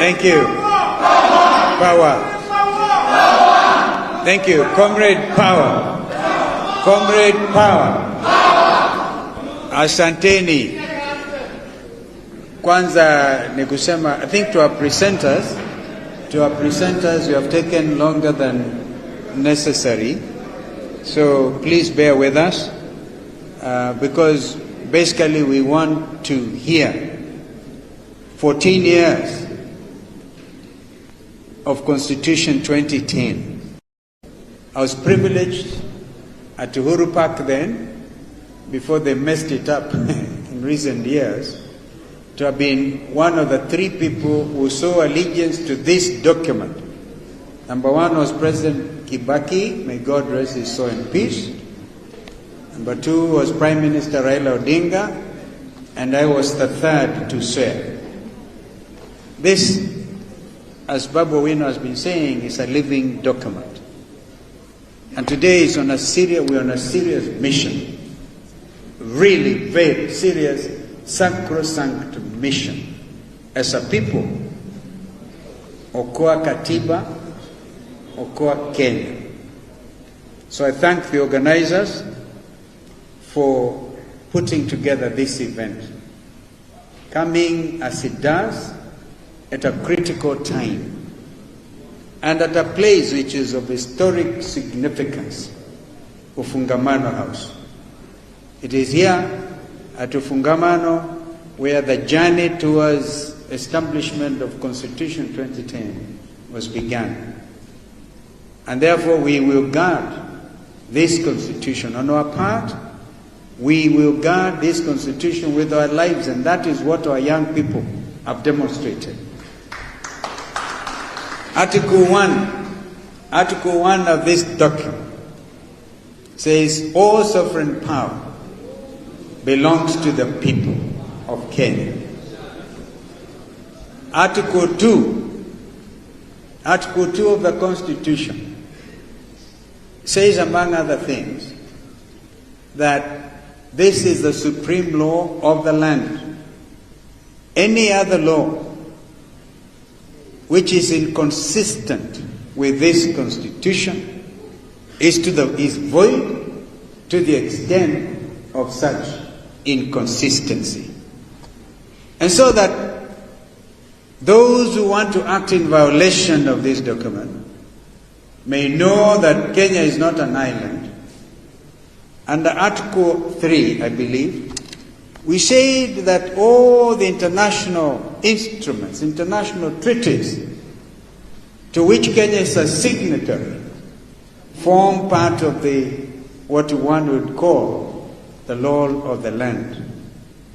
Thank you. Power. Thank you. Comrade Power. Comrade Power. Asanteni. Kwanza ni kusema, I think to our presenters, you have taken longer than necessary. So please bear with us, because basically we want to hear 14 years of Constitution 2010. I was privileged at Uhuru Park then, before they messed it up in recent years, to have been one of the three people who saw allegiance to this document. Number one was President Kibaki, may God rest his soul in peace. Number two was Prime Minister Raila Odinga, and I was the third to swear. This, as Babu Wino has been saying, is a living document. And today we're on a serious mission. Really very serious, sacrosanct mission. As a people, okoa katiba, okoa Kenya. So I thank the organizers for putting together this event, coming as it does at a critical time and at a place which is of historic significance, Ufungamano House. It is here at Ufungamano where the journey towards establishment of Constitution 2010 was begun. And therefore we will guard this Constitution. On our part, we will guard this Constitution with our lives, and that is what our young people have demonstrated. Article 1 of this document says all sovereign power belongs to the people of Kenya. Article 2 of the Constitution says, among other things, that this is the supreme law of the land. Any other law which is inconsistent with this Constitution is void to the extent of such inconsistency. And so that those who want to act in violation of this document may know that Kenya is not an island. Under Article 3, I believe, we said that all the international instruments, international treaties to which Kenya is a signatory form part of what one would call the law of the land.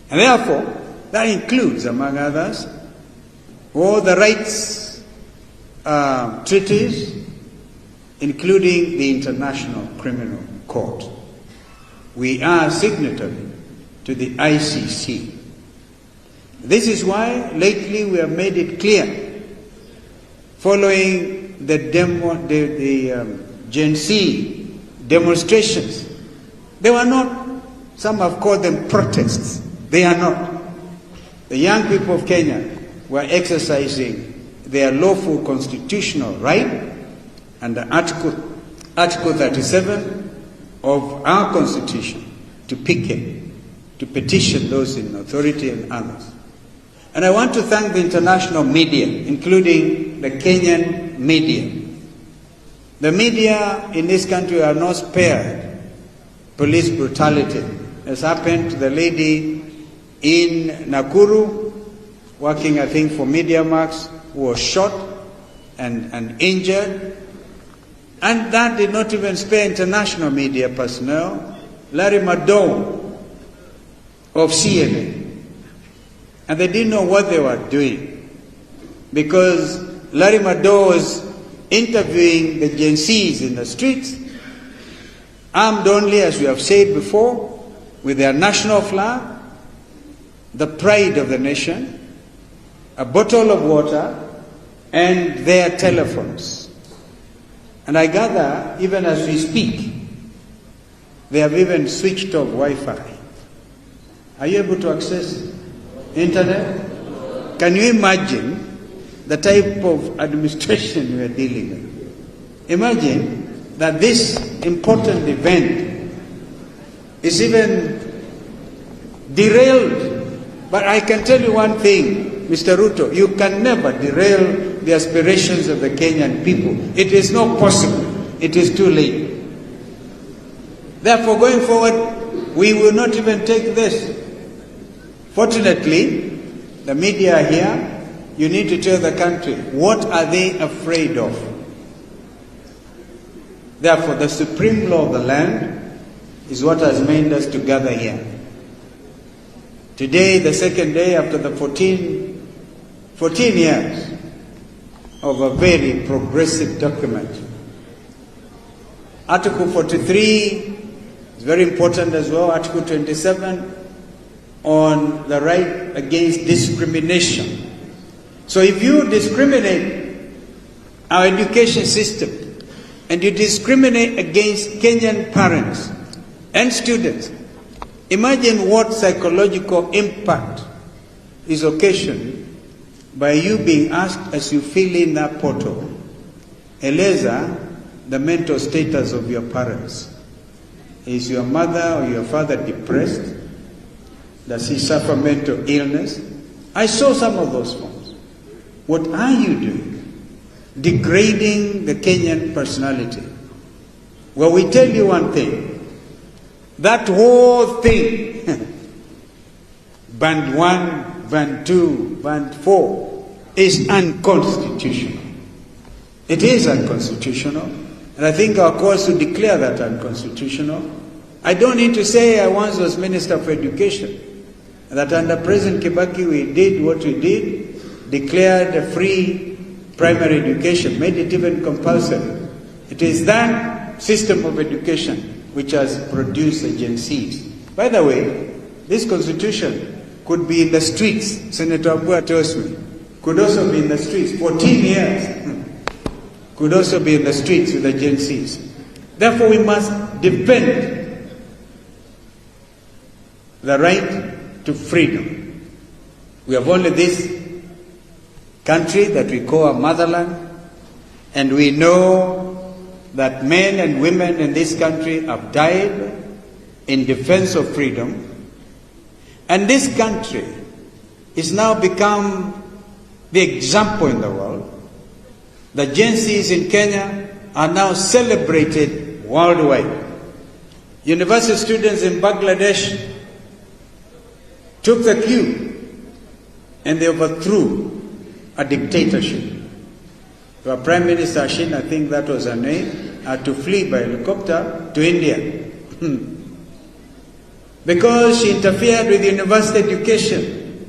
And therefore, that includes, among others, all the rights treaties, including the International Criminal Court. We are signatory to the ICC. This is why lately we have made it clear, following the Gen Z demonstrations. They were not, some have called them protests. They are not. The young people of Kenya were exercising their lawful constitutional right under Article 37 of our Constitution to petition those in authority and others. And I want to thank the international media, including the Kenyan media. The media in this country are not spared police brutality, as happened to the lady in Nakuru, working, I think, for MediaMax, who was shot and injured. And that did not even spare international media personnel. Larry Madowo of CNN. And they didn't know what they were doing, because Larry Madowo was interviewing the Gen Zs in the streets, armed only, as we have said before, with their national flag, the pride of the nation, a bottle of water, and their telephones. And I gather, even as we speak, they have even switched off Wi-Fi. Are you able to access internet? Can you imagine the type of administration we are dealing with. Imagine that this important event is even derailed. But I can tell you one thing, Mr. Ruto, you can never derail the aspirations of the Kenyan people. It is not possible. It is too late. Therefore, going forward, we will not even take this. Fortunately, the media are here. You need to tell the country, what are they afraid of? Therefore, the supreme law of the land is what has made us to gather here. Today, the second day after the 14 years of a very progressive document. Article 43 is very important as well. Article 27 on the right against discrimination. So if you discriminate our education system and you discriminate against Kenyan parents and students, imagine what psychological impact is occasioned by you being asked as you fill in that portal, eleza the mental status of your parents. Is your mother or your father depressed? Does he suffer mental illness? I saw some of those forms. What are you doing? Degrading the Kenyan personality. Well, we tell you one thing. That whole thing, band 1, band 2, band 4, is unconstitutional. It is unconstitutional. And I think our courts will declare that unconstitutional. I don't need to say I once was Minister for Education, that under President Kibaki we did what we did, declared a free primary education, made it even compulsory. It is that system of education which has produced the Gen Zs. By the way, this constitution could be in the streets. Senator Abua tells me, could also be in the streets. 14 years could also be in the streets with the Gen Zs. Therefore, we must defend the right to freedom. We have only this country that we call our motherland, and we know that men and women in this country have died in defense of freedom. And this country is now become the example in the world. The Gen Zs in Kenya are now celebrated worldwide. University students in Bangladesh took the cue and they overthrew a dictatorship. Our Prime Minister Ashin, I think that was her name, had to flee by helicopter to India because she interfered with university education,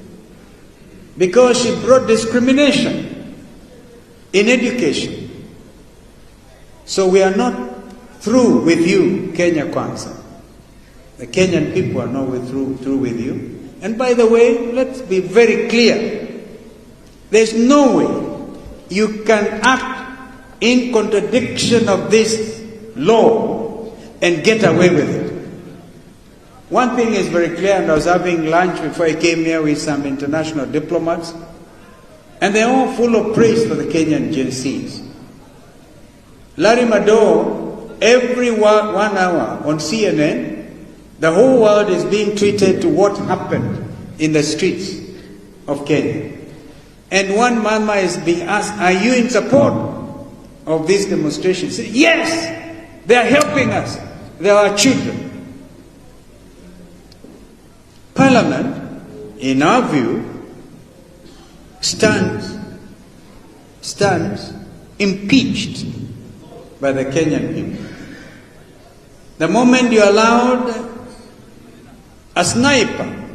because she brought discrimination in education. So we are not through with you, Kenya Kwanza. The Kenyan people are not through with you. And by the way, let's be very clear. There's no way you can act in contradiction of this law and get away with it. One thing is very clear, and I was having lunch before I came here with some international diplomats, and they're all full of praise for the Kenyan Gen Zs. Larry Madowo, every 1 hour on CNN, the whole world is being treated to what happened in the streets of Kenya. And one mama is being asked, are you in support of this demonstration? Say, yes, they are helping us. They are our children. Parliament, in our view, stands impeached by the Kenyan people. The moment you allowed a sniper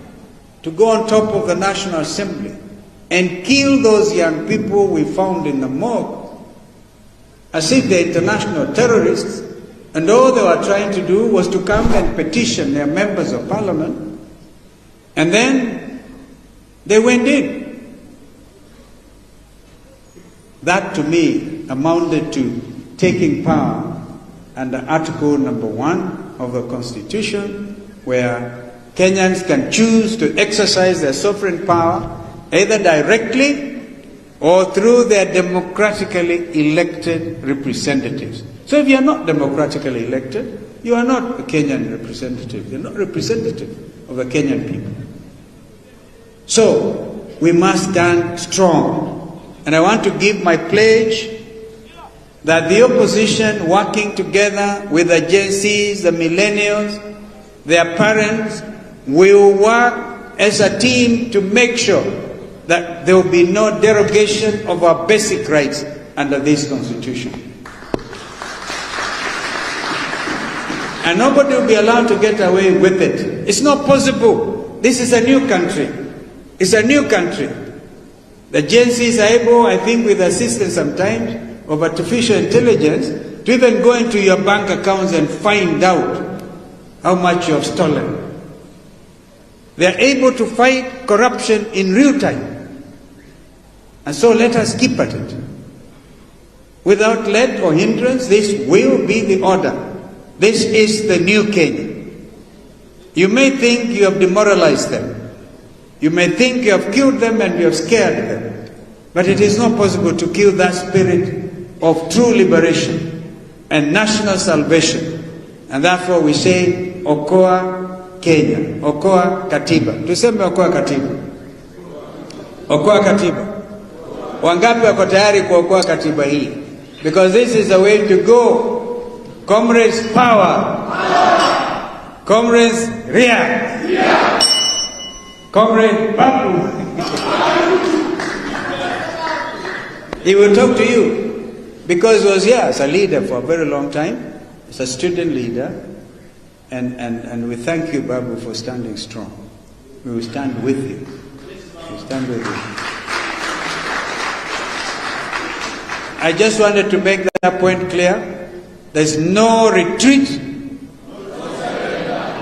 to go on top of the National Assembly and kill those young people we found in the morgue, as if they're international terrorists, and all they were trying to do was to come and petition their members of parliament, and then they went in. That to me amounted to taking power under Article number 1 of the Constitution, where Kenyans can choose to exercise their sovereign power either directly or through their democratically elected representatives. So if you are not democratically elected, you are not a Kenyan representative. You are not representative of the Kenyan people. So we must stand strong. And I want to give my pledge that the opposition, working together with the Gen Zs, the millennials, their parents, will work as a team to make sure that there will be no derogation of our basic rights under this constitution. And nobody will be allowed to get away with it. It's not possible. This is a new country. It's a new country. The Gen Zs are able, I think with assistance sometimes of artificial intelligence, to even go into your bank accounts and find out how much you have stolen. They are able to fight corruption in real time. And so let us keep at it. Without let or hindrance, this will be the order. This is the new Kenya. You may think you have demoralized them. You may think you have killed them and you have scared them. But it is not possible to kill that spirit of true liberation and national salvation. And therefore we say, Okoa Kenya, Okoa Katiba. Tuseme Okoa Katiba. Okoa Katiba. Wangapi wako tayari kuokoa katiba hii? Because this is the way to go. Comrades, power. Comrades, Ria. Comrade Babu. He will talk to you because he was here as a leader for a very long time, as a student leader, and we thank you, Babu, for standing strong. We will stand with you. We will stand with you. I just wanted to make that point clear. There's no retreat,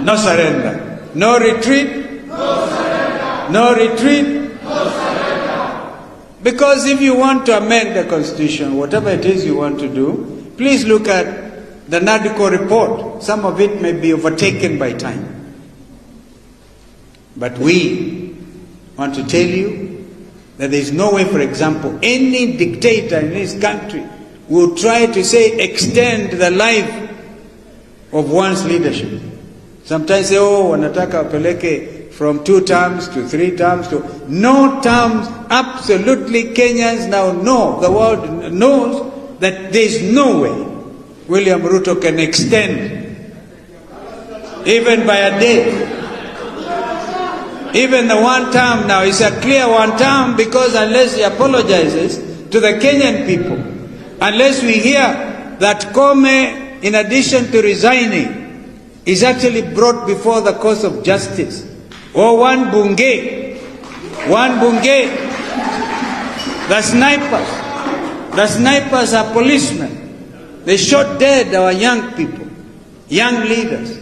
no surrender. No retreat, no surrender. No retreat, no surrender. Because if you want to amend the Constitution, whatever it is you want to do, please look at the NADCO report. Some of it may be overtaken by time. But we want to tell you that there is no way, for example, any dictator in this country will try to say extend the life of one's leadership. Sometimes say, oh, wanataka wapeleke from 2 terms to 3 terms to no terms. Absolutely, Kenyans now know, the world knows that there is no way William Ruto can extend even by a day. Even the 1 term now is a clear 1 term, because unless he apologizes to the Kenyan people, unless we hear that Kome, in addition to resigning, is actually brought before the courts of justice, or one bunge, the snipers are policemen. They shot dead our young people, young leaders,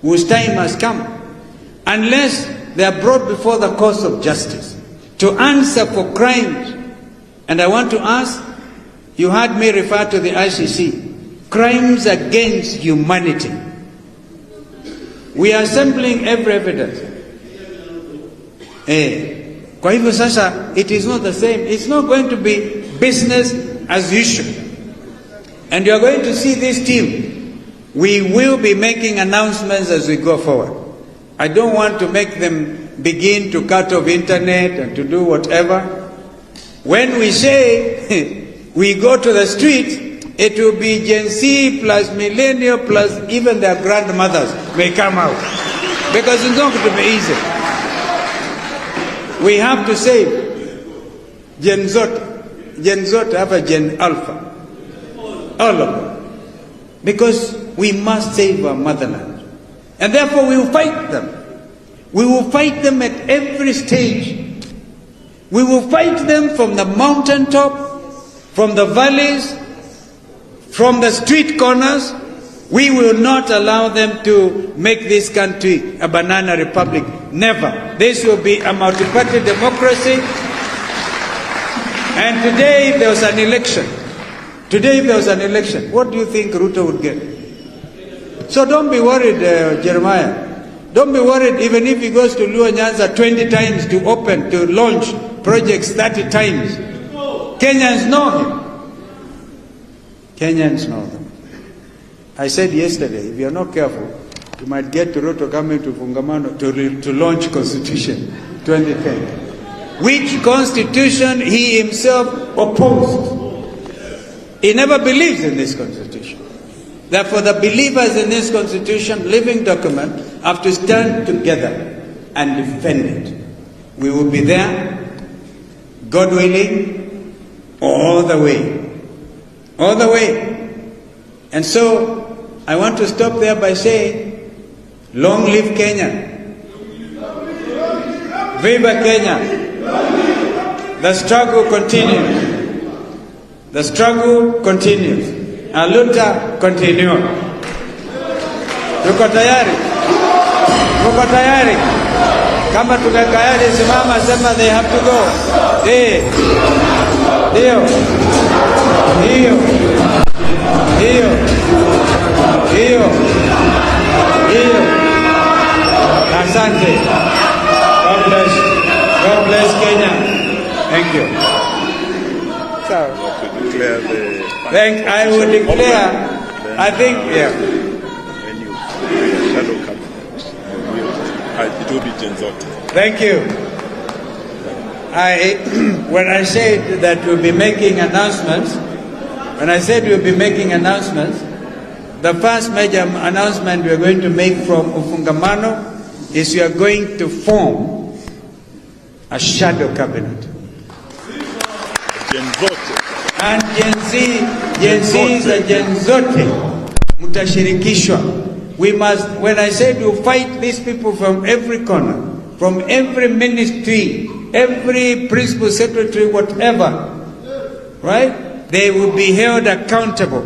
whose time has come. Unless they are brought before the courts of justice to answer for crimes. And I want to ask, you heard me refer to the ICC, crimes against humanity. We are assembling every evidence. Kwa hivyo sasa, it is not the same. It's not going to be business as usual. And you are going to see this team. We will be making announcements as we go forward. I don't want to make them begin to cut off internet and to do whatever. When we say we go to the street, it will be Gen Z plus millennial plus even their grandmothers may come out. Because it's not going to be easy. We have to save Gen Zot have a Gen Alpha. All of them. Because we must save our motherland. And therefore we will fight them. We will fight them at every stage. We will fight them from the mountaintop, from the valleys, from the street corners. We will not allow them to make this country a banana republic. Never. This will be a multi-party democracy. And today if there was an election, what do you think Ruto would get? So don't be worried, Jeremiah. Don't be worried even if he goes to Luo Nyanza 20 times to launch projects 30 times. Kenyans know him. Kenyans know them. I said yesterday, if you're not careful, you might get to Ruto coming to Fungamano to launch Constitution 2010, which Constitution he himself opposed. He never believes in this Constitution. Therefore, the believers in this Constitution, living document, have to stand together and defend it. We will be there, God willing, all the way. All the way. And so, I want to stop there by saying, long live Kenya. Viva Kenya. The struggle continues. The struggle continues. Aluta continue. Tuko tayari? Tuko tayari? Kama tuko tayari, simama, sema they have to go. Dio. Asante. God bless. God bless Kenya. Thank you. So, I would declare, I think, yeah. When you shadow cabinet, it will be Genzote. Thank you. When I said that we'll be making announcements, the first major announcement we are going to make from Ufungamano is we are going to form a shadow cabinet. Genzote. And Gen Z is a Genzote. Mutashirikishwa. We must, when I said we'll fight these people from every corner, from every ministry, every principal secretary, whatever, right? They will be held accountable,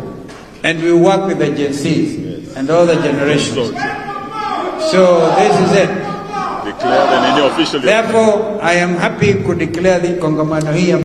and we work with the Gen Zs and all the generations. So this is it. Declare the official. Therefore, I am happy to declare the Kongamano here.